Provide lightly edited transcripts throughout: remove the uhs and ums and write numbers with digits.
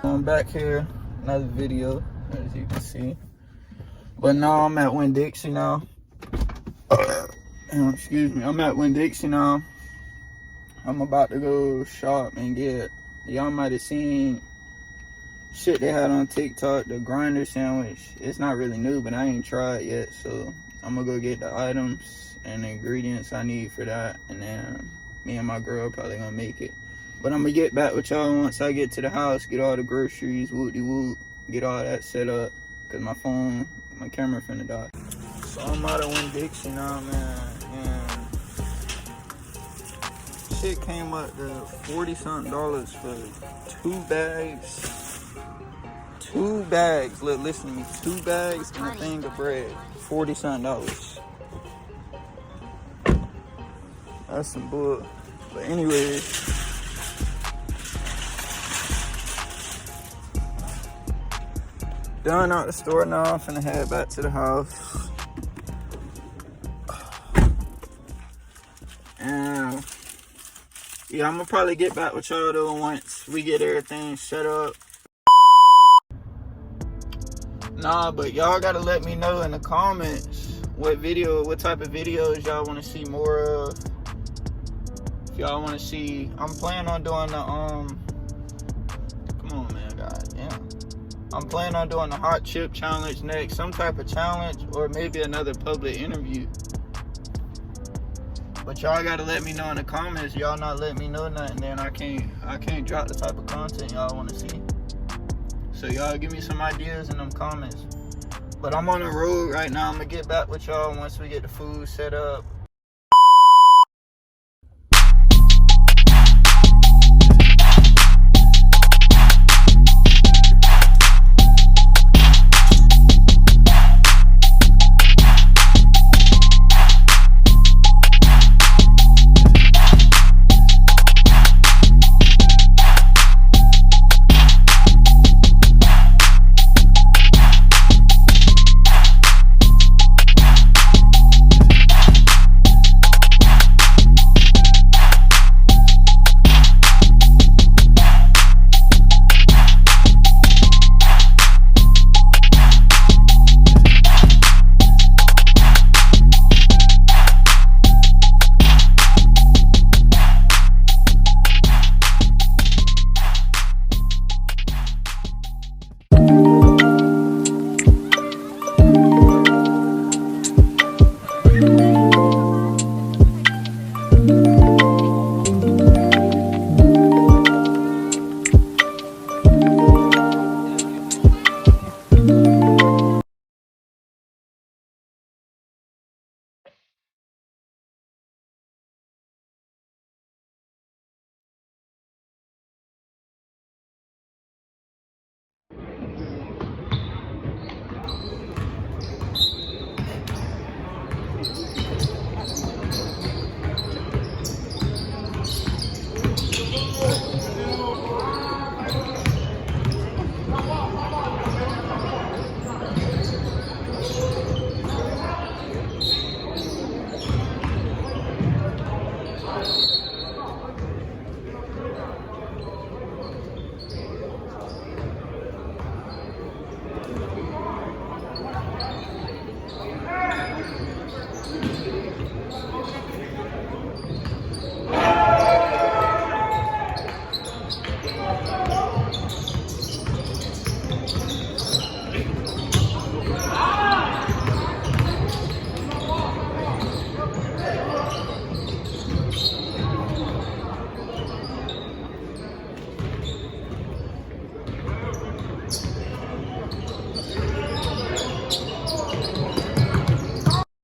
I'm back here, another video, as you can see. But now I'm at Winn-Dixie now. Excuse me, I'm at Winn-Dixie now. I'm about to go shop and get, y'all might have seen shit they had on TikTok, the grinder sandwich. It's not really new, but I ain't tried it yet, so I'm gonna go get the items and the ingredients I need for that, and then me and my girl probably gonna make it. But I'm gonna get back with y'all once I get to the house, get all the groceries, whoop-de-whoop, get all that set up, cause my camera finna die. So I'm out of Winn-Dixie now, man, and shit came up to $40-something for 2 bags. 2 bags, look, listen to me, 2 bags and a thing of bread, $40-something. That's some bull. But anyways, done out the store now. I'm finna head back to the house. And yeah, I'm gonna probably get back with y'all though once we get everything set up. Nah, but y'all gotta let me know in the comments what type of videos y'all wanna see more of. If y'all wanna see, I'm planning on doing the come on man, goddamn. I'm planning on doing the hot chip challenge next, some type of challenge, or maybe another public interview. But y'all gotta let me know in the comments. Y'all not let me know nothing, then I can't drop the type of content y'all wanna see. So y'all give me some ideas in them comments. But I'm on the road right now. I'm gonna get back with y'all once we get the food set up.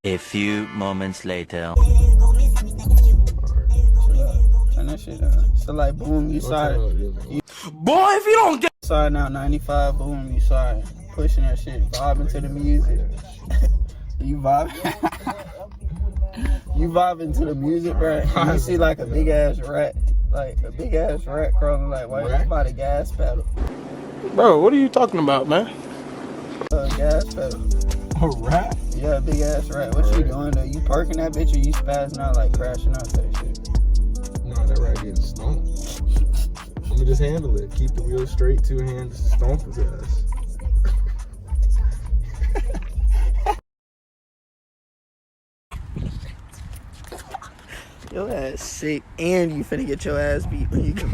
A few moments later. Turn that shit on. So like, boom, you saw it. Boy, if you don't get Sorry now, 95, boom, you saw it. Pushing that shit, vibing to the music. You vibing? You vibing to the music, bro. You see like a big ass rat crawling like, why you by the gas pedal? Bro, what are you talking about, man? Gas pedal. A rat? Yeah. Yeah, big ass rat. What you doing though? You parking that bitch or you spazzing out like crashing out that shit? Nah, that rat getting stomped. I'ma just handle it. Keep the wheel straight, 2 hands, stomp his ass. Your ass sick, and you finna get your ass beat when you go.